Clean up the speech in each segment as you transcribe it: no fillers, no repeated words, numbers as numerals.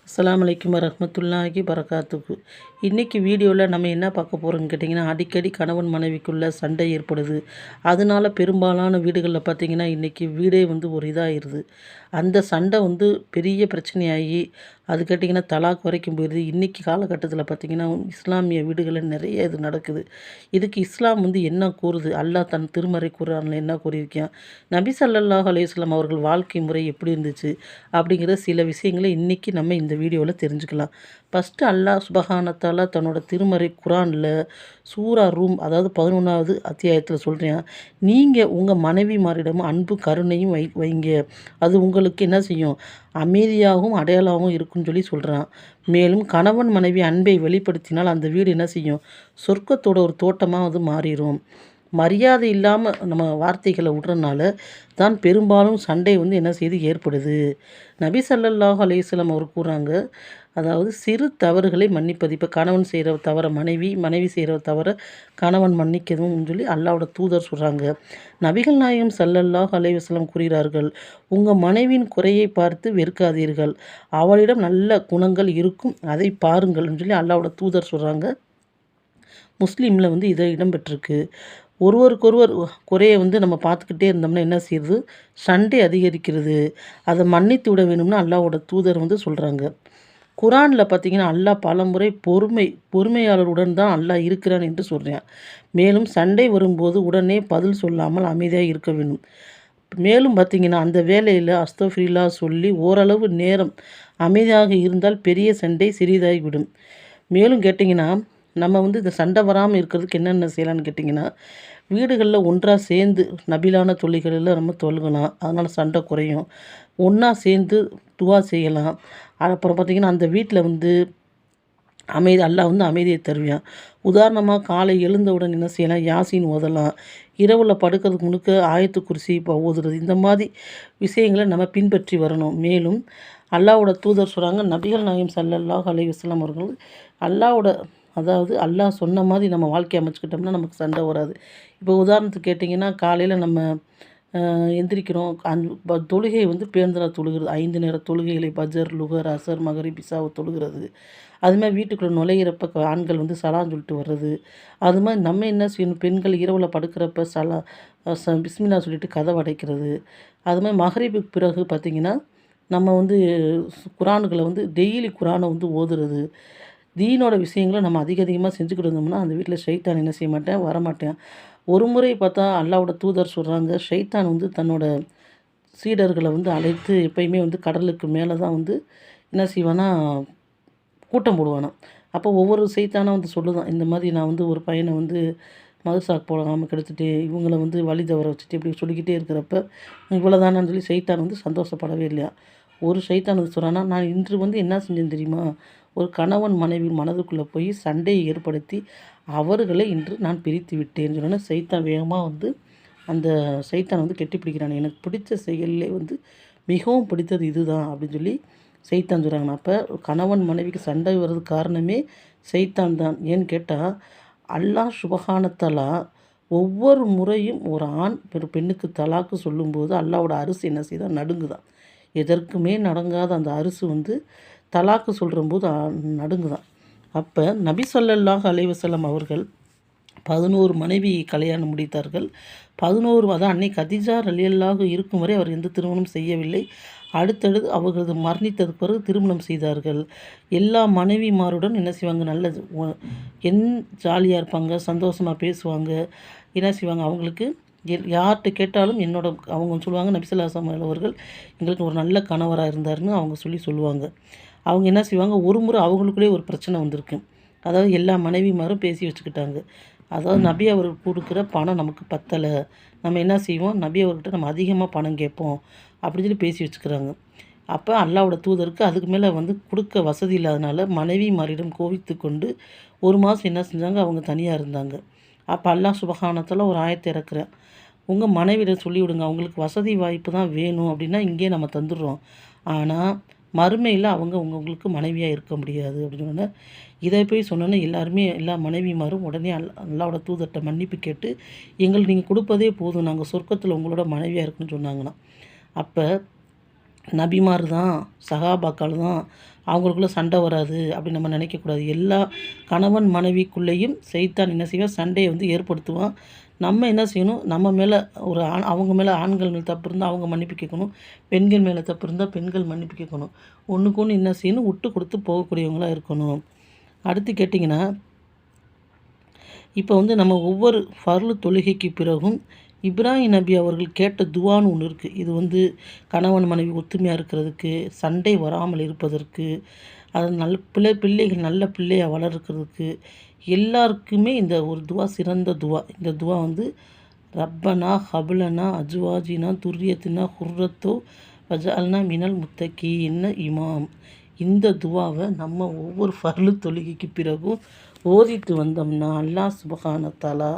அஸ்ஸலாமு அலைக்கும் வரஹ்மத்துல்லாஹி பரகாத்துக்கு. இன்றைக்கி வீடியோவில் நம்ம என்ன பார்க்க போகிறோம்னு கேட்டிங்கன்னா, அடிக்கடி கணவன் மனைவிக்குள்ளே சண்டை ஏற்படுது. அதனால பெரும்பாலான வீடுகளில் பார்த்திங்கன்னா, இன்றைக்கி வீடே ஒரு இதாகிடுது. அந்த சண்டை பெரிய பிரச்சனையாகி அது கேட்டிங்கன்னா தலாக் வரைக்கும் போயிடுது. இன்றைக்கி காலகட்டத்தில் பார்த்திங்கன்னா, இஸ்லாமிய வீடுகளில் நிறைய இது நடக்குது. இதுக்கு இஸ்லாம் என்ன கூறுது? அல்லாஹ் தன் திருமறை குர்ஆனில் என்ன கூறியிருக்கான்? நபி ஸல்லல்லாஹு அலைஹி வஸல்லம் அவர்கள் வாழ்க்கை முறை எப்படி இருந்துச்சு? அப்படிங்கிற சில விஷயங்களை இன்றைக்கி நம்ம இந்த வீடியோவில் தெரிஞ்சுக்கலாம். ஃபஸ்ட்டு அல்லாஹ் சுப்ஹானஹு வ தஆலா தன்னோட திருமறை குர்ஆனில் சூரா ரூம் அதாவது 11வது அத்தியாயத்தில் சொல்கிறேன், நீங்கள் உங்கள் மனைவிமாரிடம் அன்பு கருணையும் வைங்க. அது உங்களுக்கு என்ன செய்யும்? அமைதியாகவும் அடையாளமாகவும் இருக்குன்னு சொல்கிறான். மேலும் கணவன் மனைவி அன்பை வெளிப்படுத்தினால் அந்த வீடு என்ன செய்யும்? சொர்க்கத்தோட ஒரு தோட்டமாக அது மாறிடும். மரியாதை இல்லாமல் நம்ம வார்த்தைகளை விடுறனால தான் பெரும்பாலும் சண்டை என்ன செய்து ஏற்படுது. நபி ஸல்லல்லாஹு அலைஹி வஸல்லம் அவர் கூறாங்க, அதாவது சிறு தவறுகளை மன்னிப்பது. இப்போ கணவன் செய்கிற தவறை மனைவி செய்கிற தவறை கணவன் மன்னிக்கணும்னு அல்லாஹ்வோட தூதர் சொல்கிறாங்க. நபிகள் நாயகம் ஸல்லல்லாஹு அலைஹி வஸல்லம் கூறுகிறார்கள், உங்கள் மனைவியின் குறையை பார்த்து வெறுக்காதீர்கள், அவளிடம் நல்ல குணங்கள் இருக்கும், அதை பாருங்கள்னு அல்லாஹ்வோட தூதர் சொல்கிறாங்க. முஸ்லீமில் இதை இடம்பெற்றிருக்கு. ஒருவருக்கொருவர் குறையை நம்ம பார்த்துக்கிட்டே இருந்தோம்னா என்ன செய்யுது? சண்டை அதிகரிக்கிறது. அதை மன்னித்து விட வேணும்னு அல்லாஹ்வோட தூதர் சொல்கிறாங்க. குர்ஆனில் பார்த்திங்கன்னா, அல்லாஹ் பலமுறை பொறுமையாளருடன் தான் அல்லாஹ் இருக்கிறான் என்று சொல்கிறான். மேலும் சண்டை வரும்போது உடனே பதில் சொல்லாமல் அமைதியாக இருக்க வேண்டும். மேலும் பார்த்திங்கன்னா, அந்த வேளையில் அஸ்தஃபிருல்லாஹ் சொல்லி ஓரளவு நேரம் அமைதியாக இருந்தால் பெரிய சண்டை சிறிதாகிவிடும். மேலும் கேட்டிங்கன்னா, நம்ம இந்த சண்டை வராமல் இருக்கிறதுக்கு என்னென்ன செய்யலான்னு கேட்டிங்கன்னா, வீடுகளில் ஒன்றாக சேர்ந்து நபிலான தொழுகைகளில் நம்ம தொழுகலாம். அதனால் சண்டை குறையும். ஒன்றா சேர்ந்து துவா செய்யலாம். அப்புறம் பார்த்திங்கன்னா, அந்த வீட்டில் அல்லாஹ் அமைதியை தருவான். உதாரணமாக காலை எழுந்தவுடன் என்ன செய்யலாம்? யாசீன் ஓதலாம். இரவில் படுக்கிறதுக்கு முன்னுக்க ஆயத்து குர்சி இப்போ ஓதுறது. இந்த மாதிரி விஷயங்களை நம்ம பின்பற்றி வரணும். மேலும் அல்லாஹ்வோட தூதர் சொல்கிறாங்க, நபிகள் நாயகம் ஸல்லல்லாஹு அலைஹி வஸல்லம் அவர்கள் அதாவது அல்லாஹ் சொன்ன மாதிரி நம்ம வாழ்க்கையை அமைச்சுக்கிட்டோம்னா நமக்கு சண்டை வராது. இப்போ உதாரணத்துக்கு கேட்டிங்கன்னா, காலையில் நம்ம எந்திரிக்கிறோம். தொழுகை பேருந்தில் தொழுகிறது. 5 நேர தொழுகைகளை பஜர், லுகர், அசர், மகரிப், இஷாவை தொழுகிறது. அதுமாதிரி வீட்டுக்குள்ளே நுழையிறப்ப ஆண்கள் சலாம் சொல்லிட்டு வர்றது. அது மாதிரி நம்ம என்ன செய்யணும்? பெண்கள் இரவில் படுக்கிறப்ப பிஸ்மில்லா சொல்லிட்டு கதவை அடைக்கிறது. அதுமாதிரி மகரிபுக்கு பிறகு பார்த்திங்கன்னா, நம்ம குர்ஆன்களை டெய்லி குர்ஆனை ஓதுறது. தீனோட விஷயங்களை நம்ம அதிகமாக செஞ்சுக்கிட்டு இருந்தோம்னா அந்த வீட்டில் ஷைத்தான் என்ன செய்ய மாட்டேன்? வரமாட்டேன். ஒரு முறை பார்த்தா அல்லாஹ்வோட தூதர் சொல்கிறாங்க, ஷைத்தான் தன்னோட சீடர்களை அழைத்து எப்பயுமே கடலுக்கு மேலே தான் என்ன செய்வானா? கூட்டம் போடுவானாம். அப்போ ஒவ்வொரு சைத்தானா சொல்லுதான், இந்த மாதிரி நான் ஒரு பையனை மதுசாக்கு போடாமல் கெடுத்துட்டு இவங்கள வழி தவற வச்சுட்டு இப்படி சொல்லிக்கிட்டே இருக்கிறப்ப இவ்வளோதானான்னு சைத்தான் சந்தோஷப்படவே இல்லையா. ஒரு சைத்தான் சொல்கிறான்னா, நான் இன்று என்ன செஞ்சேன் தெரியுமா? ஒரு கணவன் மனைவி மனதுக்குள்ளே போய் சண்டையை ஏற்படுத்தி அவர்களை இன்று நான் பிரித்து விட்டேன்னு சொன்னோன்னா, சைத்தான் வேகமாக அந்த சைத்தான் கெட்டி பிடிக்கிறான். எனக்கு பிடிச்ச செயல்லே மிகவும் பிடித்தது இதுதான் அப்படின்னு சைத்தான் சொல்கிறாங்க. அப்போ கணவன் மனைவிக்கு சண்டை வர்றதுக்கு காரணமே சைத்தான் தான். ஏன்னு கேட்டால், அல்லாஹ் சுப்ஹானஹு வ தஆலா ஒவ்வொரு முறையும் ஒரு ஆண் பெண்ணுக்கு தலாக்கு சொல்லும்போது அல்லாஹ்வோட அரிசி என்ன செய்தான்? நடுங்குதான். எதற்குமே நடங்காத அந்த அரிசி தலாக்கு சொல்கிறம்போது நடுங்குதான். அப்போ நபி ஸல்லல்லாஹு அலைஹி வஸல்லம் அவர்கள் 11 மனைவி கல்யாணம் முடித்தார்கள். 11 அதான் அன்னை கதீஜா ரலியல்லாஹு இருக்கும் வரை அவர் எந்த திருமணம் செய்யவில்லை. அடுத்தடுத்து அவர்களது மரணித்ததுக்கு பிறகு திருமணம் செய்தார்கள். எல்லா மனைவிமாருடன் என்ன செய்வாங்க? நல்ல ஜாலியாக இருப்பாங்க, சந்தோஷமாக பேசுவாங்க. என்ன செய்வாங்க? அவங்களுக்கு யார்கிட்ட கேட்டாலும் அவங்க சொல்லுவாங்க, நபி ஸல்லல்லாஹு அலைஹி வஸல்லம் அவர்கள் எங்களுக்கு ஒரு நல்ல கணவராக இருந்தாருன்னு அவங்க சொல்லுவாங்க. அவங்க என்ன செய்வாங்க? ஒரு முறை அவங்களுக்குள்ளே ஒரு பிரச்சனை வந்திருக்கு. அதாவது எல்லா மனைவிமாரும் பேசி வச்சுக்கிட்டாங்க. அதாவது நபி அவர்கள் கொடுக்குற பணம் நமக்கு பத்தலை, நம்ம என்ன செய்வோம்? நபி அவர்கிட்ட நம்ம அதிகமாக பணம் கேட்போம் அப்படின்னு பேசி வச்சுக்கிறாங்க. அப்போ அல்லாஹ்வோட தூதருக்கு அதுக்கு மேலே கொடுக்க வசதி இல்லாதனால மனைவிமாரிடம் கோவித்து கொண்டு 1 மாதம் என்ன செஞ்சாங்க? அவங்க தனியாக இருந்தாங்க. அப்போ அல்லாஹ் சுப்ஹானஹு வ தஆலா ஒரு ஆயத்தை இறக்குறான், உங்கள் மனைவியிடம் சொல்லிவிடுங்க, அவங்களுக்கு வசதி வாய்ப்பு தான் வேணும் அப்படின்னா இங்கே நம்ம தந்துடுறோம், ஆனால் மறுமையில் அவங்க உங்களுக்கு மனைவியாக இருக்க முடியாது அப்படின்னு சொன்னோன்னே, இதை போய் சொன்னோன்னே எல்லா மனைவிமாரும் உடனே அல்லாஹ்வோட தூதர்கிட்ட மன்னிப்பு கேட்டு, எங்களுக்கு நீங்கள் கொடுப்பதே போதும், நாங்கள் சொர்க்கத்தில் உங்களோட மனைவியாக இருக்குன்னு சொன்னாங்களாம். அப்போ நபிமார் தான், சஹாபாக்கள் தான், அவங்களுக்குள்ள சண்டை வராது அப்படின்னு நம்ம நினைக்கக்கூடாது. எல்லா கணவன் மனைவிக்குள்ளேயும் சைத்தான் என்ன செய்வான், சண்டையை வந்து ஏற்படுத்துவான். நம்ம என்ன செய்யணும், நம்ம மேலே ஒரு அவங்க மேலே ஆண்கள் மேலே தப்பு இருந்தால் அவங்க மன்னிப்பு கேட்கணும், பெண்கள் மேலே தப்பு இருந்தால் பெண்கள் மன்னிப்பு கேட்கணும். ஒன்றுக்கு ஒன்று என்ன செய்யணும், விட்டு கொடுத்து போகக்கூடியவங்களா இருக்கணும். அடுத்து கேட்டிங்கன்னா, இப்போ வந்து நம்ம ஒவ்வொரு ஃபர்லு தொழுகைக்கு பிறகும் இப்ராஹிம் நபி அவர்கள் கேட்ட துவான்னு ஒன்று இருக்குது. இது வந்து கணவன் மனைவி ஒத்துமையாக இருக்கிறதுக்கு, சண்டை வராமல் இருப்பதற்கு, அது பிள்ளைகள் நல்ல பிள்ளையாக வளர்க்கிறதுக்கு, எல்லாருக்குமே இந்த ஒரு துவா சிறந்த துவா. இந்த துவா வந்து ரப்பனா ஹபுலனா அஜ்வாஜினா துர்ரியத்தினா ஹுர்ரத்தோ வஜஅல்னா மினல் முத்தகீன இமாம். இந்த துவாவை நம்ம ஒவ்வொரு ஃபர்லு தொழுகைக்கு பிறகும் ஓதிட்டு வந்தோம்னா அல்லாஹ் சுப்ஹானஹு வ தஆலா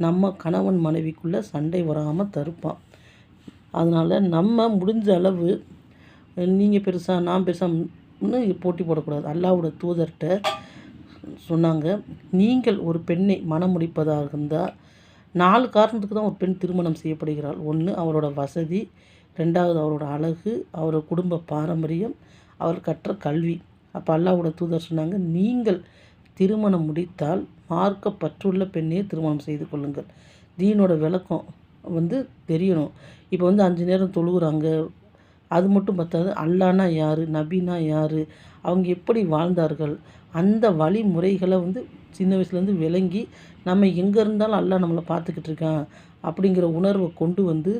நம்ம கணவன் மனைவிக்குள்ளே சண்டை வராமல் தடுப்பான். அதனால் நம்ம முடிஞ்ச அளவு நீங்கள் பெருசா நான் பெருசான்னு போட்டி போடக்கூடாது. அல்லாஹ்வோட தூதர்கிட்ட சொன்னாங்க, நீங்கள் ஒரு பெண்ணை மணம் முடிப்பதாக இருந்தால் 4 காரணத்துக்கு தான் ஒரு பெண் திருமணம் செய்யப்படுகிறாள். 1 அவரோட வசதி, 2வது அவரோட அழகு, அவரோட குடும்ப பாரம்பரியம், அவர் கற்ற கல்வி. அப்போ அல்லாஹ்வோட தூதர் சொன்னாங்க, நீங்கள் திருமணம் முடித்தால் மார்க்கப்பற்றுள்ள பெண்ணையே திருமணம் செய்து கொள்ளுங்கள். தீனோட விளக்கம் வந்து தெரியணும். இப்போ வந்து 5 நேரம் தொழுகிறாங்க, அது மட்டும் பத்தாது. அல்லாஹ்னா யார், நபினா யார், அவங்க எப்படி வாழ்ந்தார்கள், அந்த வழிமுறைகளை வந்து சின்ன வயசுலேருந்து விளங்கி நம்ம எங்கே இருந்தாலும் அல்லாஹ் நம்மளை பார்த்துக்கிட்டு இருக்கான் அப்படிங்கிற உணர்வை கொண்டு வந்து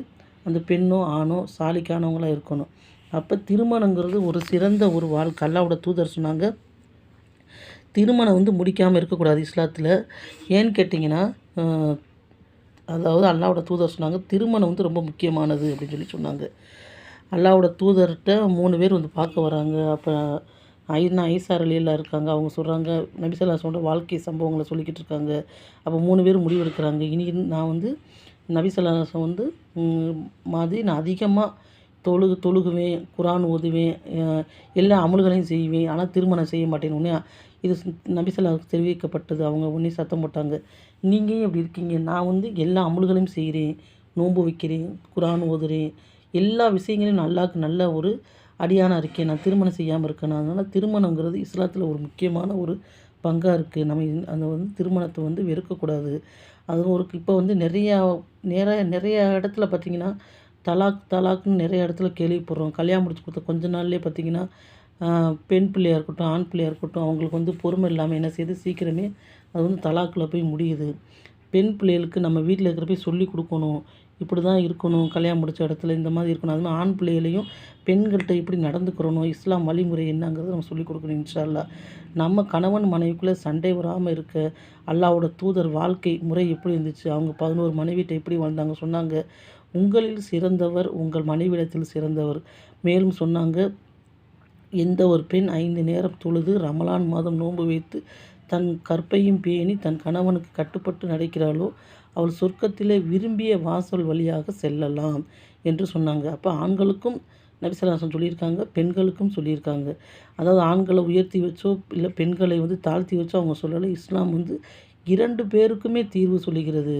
அந்த பெண்ணோ ஆணோ சாலிக்கானவங்களாக இருக்கணும். அப்போ திருமணங்கிறது ஒரு சிறந்த ஒரு வாழ்க்கை. அல்லாஹ்வோட தூதர் சொன்னாங்க, திருமணம் வந்து முடிக்காமல் இருக்கக்கூடாது இஸ்லாத்தில். ஏன்னு கேட்டிங்கன்னா, அதாவது அல்லாஹ்வோட தூதர் சொன்னாங்க, திருமணம் வந்து ரொம்ப முக்கியமானது அப்படின்னு சொல்லி சொன்னாங்க. அல்லாஹ்வோட தூதர்கிட்ட 3 பேர் வந்து பார்க்க வராங்க. அப்போ ஐசா ரலியல்லாஹு இருக்காங்க. அவங்க சொல்கிறாங்க, நபி ஸல்லல்லாஹு அலைஹி வஸல்லம் வாழ்க்கை சம்பவங்களை சொல்லிக்கிட்டு இருக்காங்க. அப்போ 3 பேர் முடிவெடுக்கிறாங்க, இனி நான் வந்து நபி ஸல்லல்லாஹு அலைஹி வஸல்லம் வந்து மாதிரி நான் அதிகமாக தொழுகுவேன், குர்ஆன் ஓதுவேன், எல்லா அமல்களையும் செய்வேன், ஆனால் திருமணம் செய்ய மாட்டேன். உடனே இது நபி ஸல்லல்லாஹு தெரிவிக்கப்பட்டது. அவங்க உடனே சத்தம் போட்டாங்க, நீங்கள் ஏன் இப்படி இருக்கீங்க, நான் வந்து எல்லா அமல்களையும் செய்கிறேன், நோன்பு வைக்கிறேன், குர்ஆன் ஓதுறேன், எல்லா விஷயங்களையும் அல்லாஹ்வுக்கு நல்ல ஒரு அடியானாக இருக்கேன், நான் திருமணம் செய்யாமல் இருக்கேன். அதனால் திருமணங்கிறது இஸ்லாத்தில் ஒரு முக்கியமான ஒரு பங்காக இருக்குது. நம்ம அந்த வந்து திருமணத்தை வந்து வெறுக்கக்கூடாது. அது ஒரு இப்போ வந்து நிறைய இடத்துல பார்த்திங்கன்னா தலாக்னு நிறைய இடத்துல கேள்விப்படுறோம். கல்யாணம் முடிச்சு கொடுத்த கொஞ்ச நாள்லேயே பார்த்திங்கன்னா, பெண் பிள்ளையாக இருக்கட்டும், ஆண் பிள்ளையாக இருக்கட்டும், அவங்களுக்கு வந்து பொறுமை இல்லாமல் என்ன செய்யுது, சீக்கிரமே அது வந்து தலாக்கில் போய் முடியுது. பெண் பிள்ளைகளுக்கு நம்ம வீட்டில் இருக்கிற சொல்லி கொடுக்கணும், இப்படி தான் இருக்கணும், கல்யாணம் முடித்த இடத்துல இந்த மாதிரி இருக்கணும். அதுமாதிரி ஆண் பிள்ளைகளையும் பெண்கள்கிட்ட இப்படி நடந்துக்கிறணும், இஸ்லாம் வழிமுறை என்னங்கிறத நம்ம சொல்லிக் கொடுக்கணும். இன்ஷா அல்லாஹ் நம்ம கணவன் மனைவிக்குள்ளே சண்டை வராமல் இருக்க அல்லாஹ்வோட தூதர் வாழ்க்கை முறை எப்படி இருந்துச்சு, அவங்க 11 மனைவிட்ட எப்படி வாழ்ந்தாங்க சொன்னாங்க, உங்களில் சிறந்தவர் உங்கள் மனைவிடத்தில் சிறந்தவர். மேலும் சொன்னாங்க, எந்த ஒரு பெண் 5 நேரம் தொழுது ரமலான் மாதம் நோன்பு வைத்து தன் கற்பையும் பேணி தன் கணவனுக்கு கட்டுப்பட்டு நடக்கிறாளோ அவள் சொர்க்கத்திலே விரும்பிய வாசல் வழியாக செல்லலாம் என்று சொன்னாங்க. அப்போ ஆண்களுக்கும் நபி ஸல்லல்லாஹு அலைஹி வஸல்லம் சொல்லியிருக்காங்க, பெண்களுக்கும் சொல்லியிருக்காங்க. அதாவது ஆண்களை உயர்த்தி வச்சோ இல்லை பெண்களை வந்து தாழ்த்தி வச்சோ அவங்க சொல்லலை. இஸ்லாம் வந்து 2 பேருக்குமே தீர்வு சொல்லுகிறது.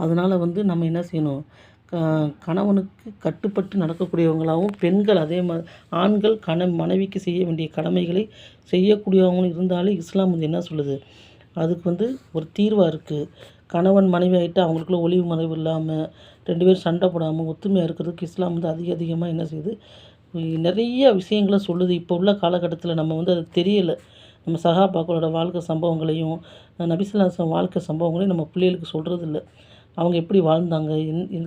அதனால் வந்து நம்ம என்ன செய்யணும், கணவனுக்கு கட்டுப்பட்டு நடக்கக்கூடியவங்களாகவும், பெண்கள் அதே மாதிரி ஆண்கள் மனைவிக்கு செய்ய வேண்டிய கடமைகளை செய்யக்கூடியவங்களும் இருந்தாலே இஸ்லாம் வந்து என்ன சொல்லுது, அதுக்கு வந்து ஒரு தீர்வாக இருக்குது. கணவன் மனைவி ஆகிட்டு அவங்களுக்குள்ள ஒளிவு மறைவு இல்லாமல் 2 பேரும் சண்டை போடாமல் ஒத்துமையாக இருக்கிறதுக்கு இஸ்லாம் வந்து அதிகமாக என்ன செய்யுது, நிறைய விஷயங்களை சொல்லுது. இப்போ உள்ள காலகட்டத்தில் நம்ம வந்து அது தெரியலை. நம்ம சஹாபாக்களோட வாழ்க்கை சம்பவங்களையும் நபி ஸல்லல்லாஹு அலைஹி வஸல்லம் வாழ்க்கை சம்பவங்களையும் நம்ம பிள்ளைகளுக்கு சொல்கிறதில்ல. அவங்க எப்படி வாழ்ந்தாங்க,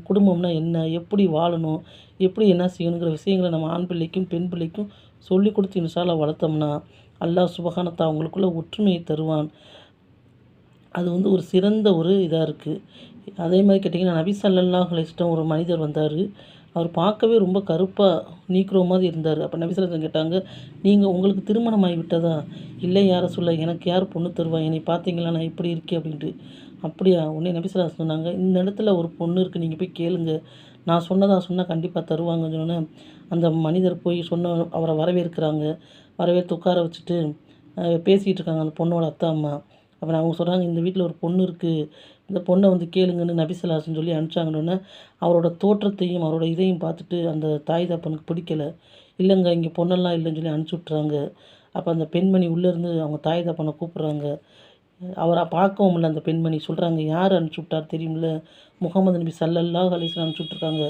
குடும்பம்னா என்ன, எப்படி வாழணும், எப்படி என்ன செய்யணுங்கிற விஷயங்களை நம்ம ஆண் பிள்ளைக்கும் பெண் பிள்ளைக்கும் சொல்லி கொடுத்து இன்ஷா அல்லாஹ் வளர்த்தோம்னா அல்லாஹ் சுப்ஹானஹு வ தஆலா அவங்களுக்குள்ள ஒற்றுமையை தருவான். அது வந்து ஒரு சிறந்த ஒரு இதாக இருக்குது. அதே மாதிரி கேட்டிங்கன்னா, நபி ஸல்லல்லாஹு அலைஹி வஸல்லம் ஒரு மனிதர் வந்தார். அவர் பார்க்கவே ரொம்ப கருப்பாக நீக்ரோ மாதிரி இருந்தார். அப்போ நபி ஸல்லல்லாஹு அலைஹி வஸல்லம் கேட்டாங்க, நீங்கள் உங்களுக்கு திருமணம் ஆகி விட்டதா? இல்லை யார சொல்ல, எனக்கு யார் பொண்ணு தருவா, என்னை பார்த்தீங்களா நான் இப்படி இருக்கேன் அப்படின்ட்டு. அப்படியா? உடனே நபி ஸல்லல்லாஹு அலைஹி வஸல்லம் சொன்னாங்க, இந்த இடத்துல ஒரு பொண்ணு இருக்குது, நீங்கள் போய் கேளுங்க, நான் சொன்னால் கண்டிப்பாக தருவாங்கன்னு சொன்னோன்னே அந்த மனிதர் போய் அவரை வரவேற்கிறாங்க. வரவேற்று உட்கார வச்சுட்டு பேசிகிட்டு இருக்காங்க அந்த பொண்ணோட அத்தா அம்மா. அப்புறம் அவங்க சொல்கிறாங்க, இந்த வீட்டில் ஒரு பொண்ணு இருக்குது, இந்த பொண்ணை வந்து கேளுங்கன்னு நபி ஸல்லல்லாஹு அலைஹி வஸல்லம் சொல்லி அனுப்பிச்சாங்கன்னொன்னே அவரோட தோற்றத்தையும் அவரோட இதையும் பார்த்துட்டு அந்த தாய் தப்பனுக்கு பிடிக்கல. இல்லைங்க இங்கே பொண்ணெல்லாம் இல்லைன்னு சொல்லி அனுப்பிச்சி விட்றாங்க. அப்போ அந்த பெண்மணி உள்ளேருந்து அவங்க தாய் தகப்பனை கூப்பிட்றாங்க. அவரை பார்க்கவும் இல்லை அந்த பெண்மணி. சொல்கிறாங்க, யார் அனுப்பிச்சி விட்டார் தெரியுமில்ல, முகமது நபி ஸல்லல்லாஹு அலைஹி வஸல்லம் அனுப்பிச்சி விட்ருக்காங்க.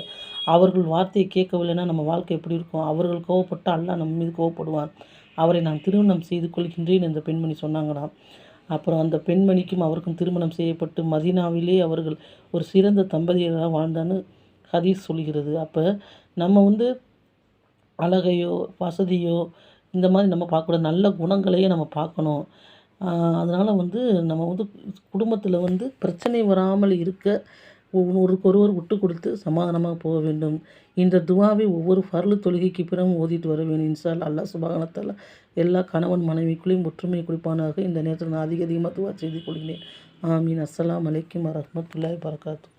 அவர்கள் வார்த்தையை கேட்கவில்லைன்னா நம்ம வாழ்க்கை எப்படி இருக்கும்? அவர்கள் கோவப்பட்டா அல்லாஹ் நம்ம மீது கோவப்படுவான். அவரை நான் திருமணம் செய்து கொள்கின்றேன் என்ற பெண்மணி சொன்னாங்களாம். அப்புறம் அந்த பெண்மணிக்கும் அவருக்கும் திருமணம் செய்யப்பட்டு மதீனாவிலே அவர்கள் ஒரு சிறந்த தம்பதியராக வாழ்ந்தான்னு ஹதீஸ் சொல்கிறது. அப்போ நம்ம வந்து அழகையோ வசதியோ இந்த மாதிரி நம்ம பார்க்கக்கூடாது. நல்ல குணங்களையே நம்ம பார்க்கணும். அதனால் வந்து நம்ம வந்து குடும்பத்தில் வந்து பிரச்சனை வராமல் இருக்க ஒருவருக்கொருவர் விட்டு கொடுத்து சமாதானமாக போக வேண்டும். இந்த துவாவை ஒவ்வொரு ஃபர்லு தொழுகைக்கு பிறகும் ஓதிட்டு வர வேண்டும். இன்ஷா அல்லாஹ். அல்லாஹ் சுப்ஹானஹு வ தஆலா எல்லா கணவன் மனைவிக்குள்ளேயும் ஒற்றுமையை கொடுப்பானாக. இந்த நேரத்தில் நான் அதிகமாக துவா செய்து கொள்கிறேன். ஆமீன். அஸ்ஸலாமு அலைக்கும் வரஹ்மத்துல்லாஹி வபரகாத்துஹு.